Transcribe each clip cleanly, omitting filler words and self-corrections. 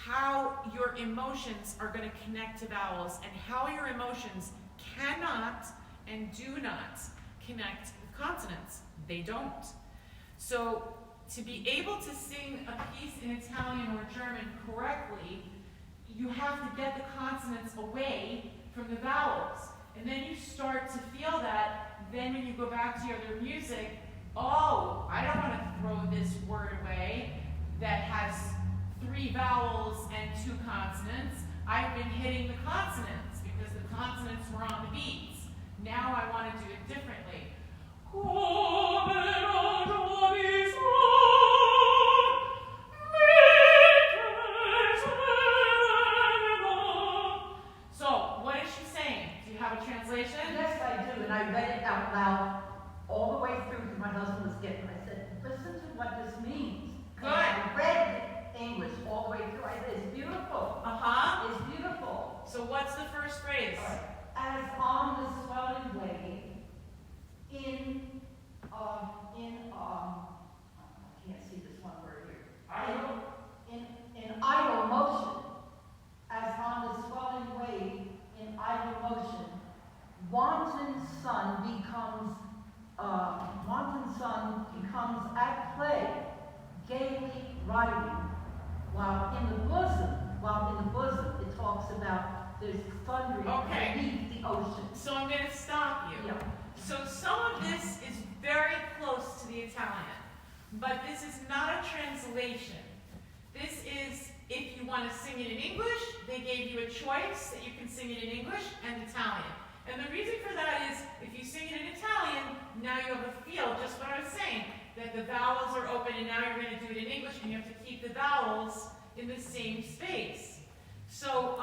how your emotions are going to connect to vowels and how your emotions cannot and do not connect with consonants. They don't. So to be able to sing a piece in Italian or German correctly, you have to get the consonants away from the vowels. And then you start to feel that. Then when you go back to your other music, oh, I don't want to throw this word away that has 3 vowels and 2 consonants. I've been hitting the consonants because the consonants were on the beats. Now I want to do it differently. So, what is she saying? Do you have a translation? Yes, I do, and I read it out loud all the way through because my husband was getting it. I said, listen to what this means. Good. And I read English all the way through. I said, it's beautiful. Uh-huh. It's beautiful. So what's the first phrase? All right. As on the swelling wave, I can't see this one word here. In idle motion, as on the swelling wave, in idle motion, wanton sun becomes at play, gaily riding, while in the bosom, it talks about there's thundering beneath the ocean. So I'm going to stop you. Yeah. So some of this is very close to the Italian, but this is not a translation. This is, if you want to sing it in English, they gave you a choice that you can sing it in English and Italian. And the reason for that is, if you sing it in Italian, now you have a feel, just what I was saying, that the vowels are open and now you're going to do it in English and you have to keep the vowels in the same space. So,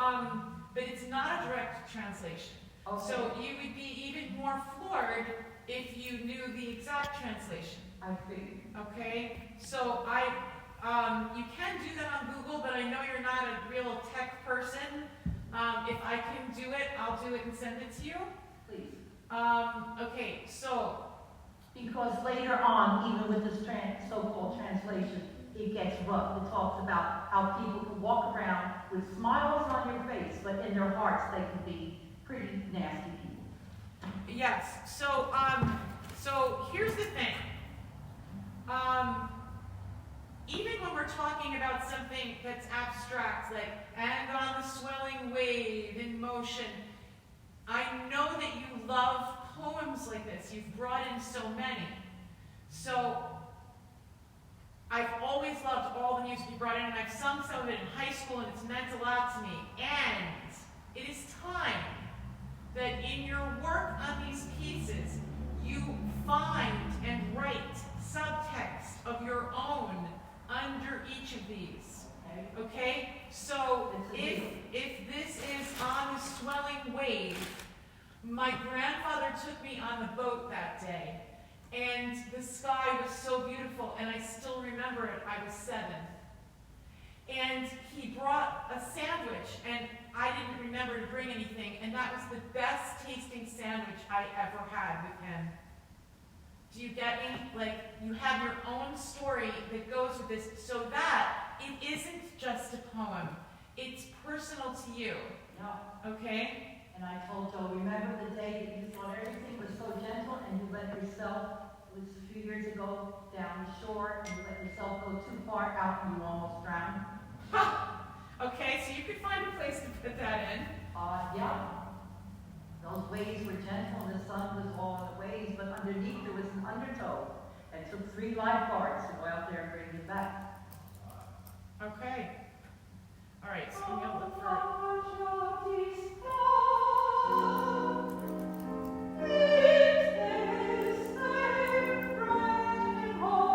but it's not a direct translation. Okay. So you would be even more floored if you knew the exact translation. I figured. Okay? So you can do that on Google, but I know you're not a real tech person. If I can do it, I'll do it and send it to you. Please. Okay, so. Because later on, even with this so-called translation, it gets rough. It talks about how people can walk around with smiles on your face, but in their hearts they can be pretty nasty people. Yes. So, so here's the thing. Even when we're talking about something that's abstract, like "and on the swelling wave in motion," I know that you love poems like this. You've brought in so many. So I've always loved all the music you brought in, and I've sung some of it in high school, and it's meant a lot to me. And it is time that in your work on these pieces, you find and write subtext of your own under each of these. Okay? So if this is on the swelling wave, my grandfather took me on the boat that day, and the sky was so beautiful, and I still remember it. I was 7. And he brought a sandwich, and I didn't remember to bring anything, and that was the best tasting sandwich I ever had with him. Do you get me? Like, you have your own story that goes with this, so that it isn't just a poem. It's personal to you. Yeah. Okay? And I told Joe, remember the day that you thought everything was so gentle and you let yourself, it was a few years ago, down the shore, and you let yourself go too far out and you almost drowned? Okay, so you could find a place to put that in. Yeah. Those waves were gentle and the sun was all in the waves, but underneath there was an undertow. It took 3 lifeguards to go out there and bring you back. Okay. All right, so I'm going to look for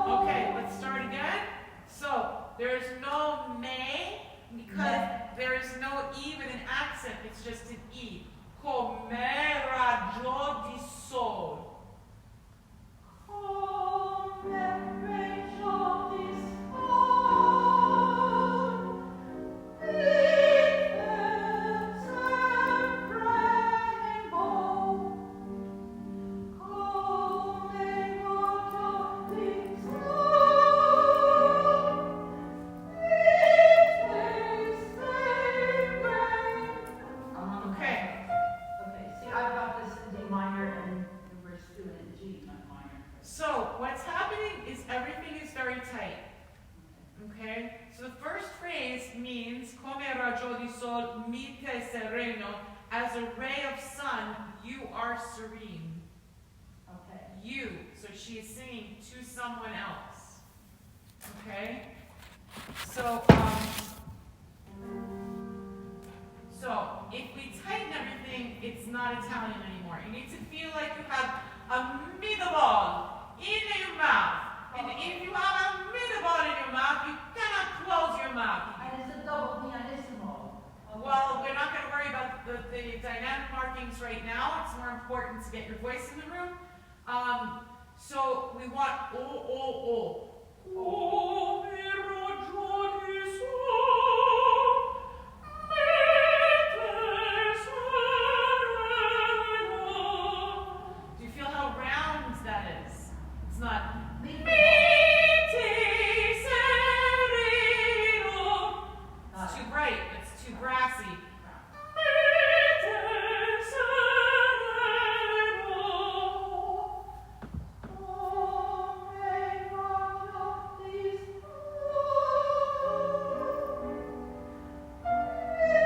Okay, let's start again. So, there's no may because there is no E with an accent. It's just an E. Come raggio di sol. raggio di sol, mite sereno. As a ray of sun, you are serene. Okay. You. So she is singing to someone else. Okay? So, if we tighten everything, it's not Italian anymore. You need to feel like you have a meatball in your mouth. And if you have a meatball in your mouth, you cannot close your mouth. And it's a double pianissimo. Okay. Well, we're not going to worry about the dynamic markings right now. It's more important to get your voice in the room. So we want o. Oh, do you feel how round that is? It's not. It's too bright. It's too brassy.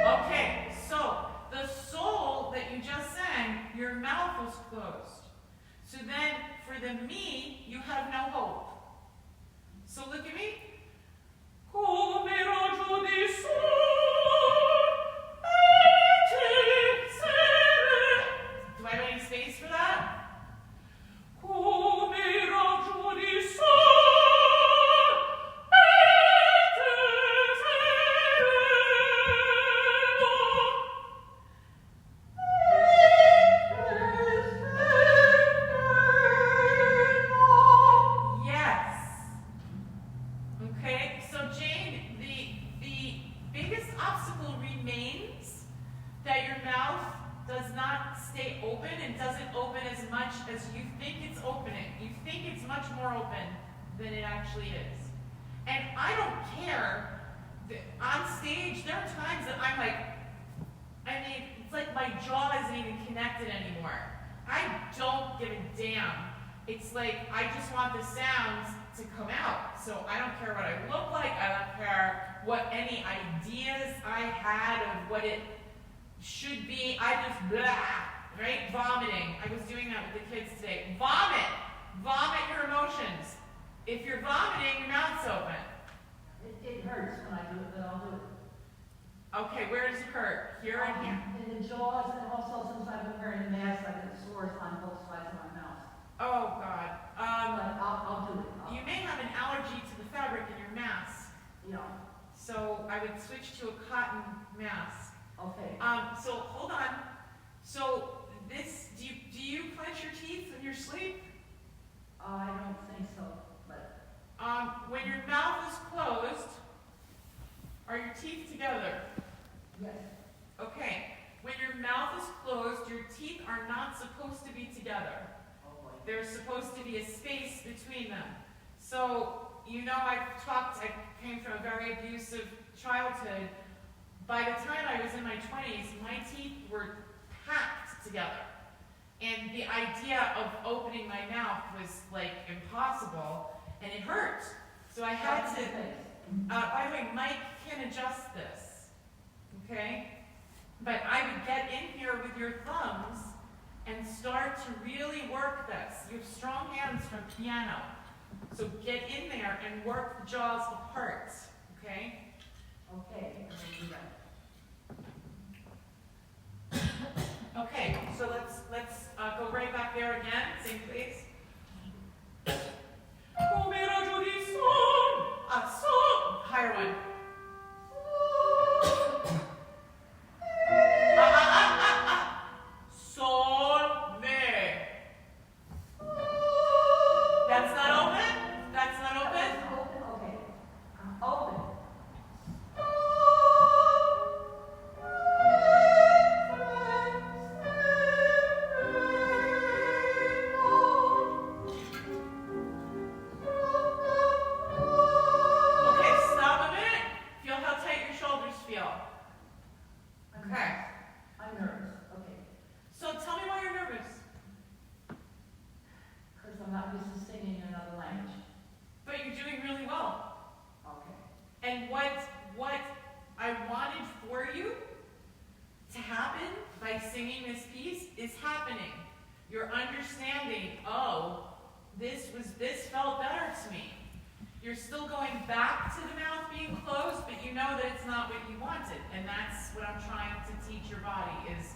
Okay, so the soul that you just sang, your mouth was closed. So then, for the me, you have no hope. So look at me. Come raggio di sol, do I have any space for that? Come raggio di sol, yes. Okay, so Jane, the biggest obstacle remains that your mouth does not stay open and doesn't open as much as you think it's opening. You think it's much more open than it actually is. And I don't care. On stage, there are times that I'm like, it's like my jaw isn't even connected anymore. I don't give a damn. It's like, I just want the sounds to come out. So I don't care what I look like. I don't care what any ideas I had of what it should be. I just blah, right? Vomiting. I was doing that with the kids today. Vomit. Vomit your emotions. If you're vomiting, your mouth's open. It hurts when I do it, but I'll do it. Okay, where does it hurt? Here and here. In the jaws, and also since I've been wearing a mask, I get sores on both sides of my mouth. Oh, God. But I'll do it. You may have an allergy to the fabric in your mask. You know. So I would switch to a cotton mask. Okay. So hold on. So this, do you clench your teeth when you're asleep? I don't think so, but. When your mouth is closed, are your teeth together? Yes. Okay. When your mouth is closed, your teeth are not supposed to be together. Oh boy. There's supposed to be a space between them. So, I came from a very abusive childhood. By the time I was in my 20s, my teeth were packed together. And the idea of opening my mouth was like impossible, and it hurt. So I had to, by the way, Mike can adjust this, okay? But I would get in here with your thumbs and start to really work this. You have strong hands from piano. So get in there and work the jaws apart, okay? Okay, I'm gonna do that. Okay, so let's go right back there again, same place. Come raggio di sol, sol, higher one. Sol, me. That's not open? That's not open? Open, okay. Open. Okay, stop a minute. Feel how tight your shoulders feel. Okay. I'm nervous, okay. So tell me why you're nervous. Because I'm not used to singing in another language. But you're doing really well. Okay. And what I wanted for You're understanding, oh, this felt better to me. You're still going back to the mouth being closed, but you know that it's not what you wanted. And that's what I'm trying to teach your body is,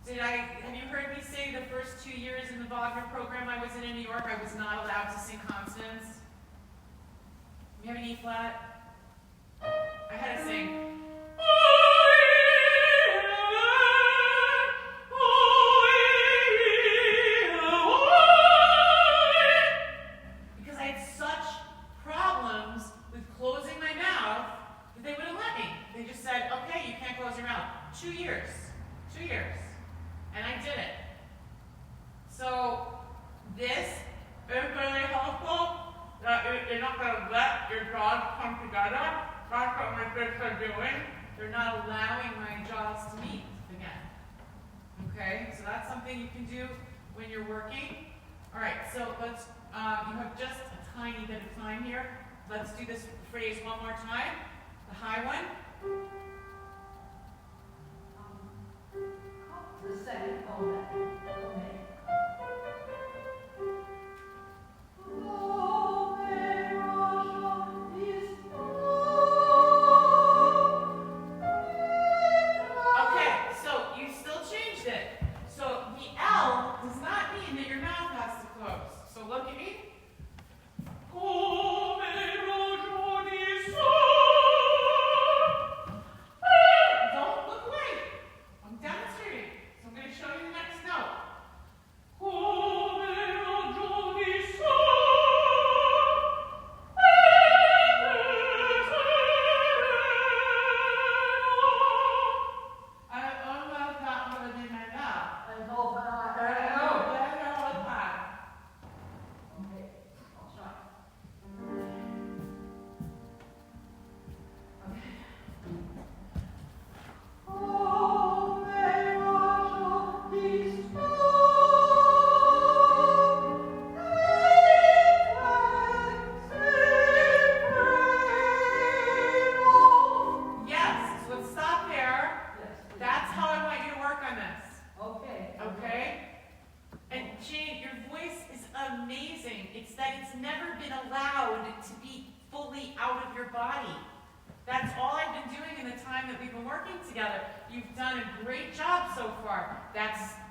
Have you heard me say the first 2 years in the Wagner program I was in New York, I was not allowed to sing consonants? You have an E flat? I had to sing. Because I had such problems with closing my mouth that they wouldn't let me. They just said, okay, you can't close your mouth. 2 years. 2 years. And I did it. So this is really helpful. You're not going to let your jaws come together. That's what my fists are doing. They're not allowing my jaws to meet again. Okay, so that's something you can do when you're working. All right, so let's, you have just a tiny bit of time here. Let's do this phrase one more time. The high one. The second moment.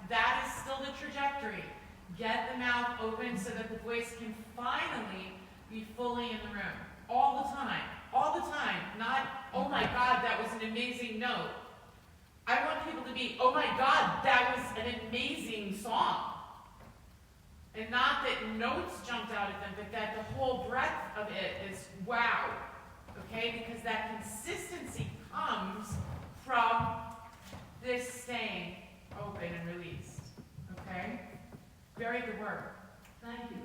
That is still the trajectory. Get the mouth open so that the voice can finally be fully in the room. All the time. All the time. Not, oh my God, that was an amazing note. I want people to be, oh my God, that was an amazing song. And not that notes jumped out at them, but that the whole breadth of it is wow. Okay? Because that consistency comes from this staying open and released. Okay? Very good work. Thank you.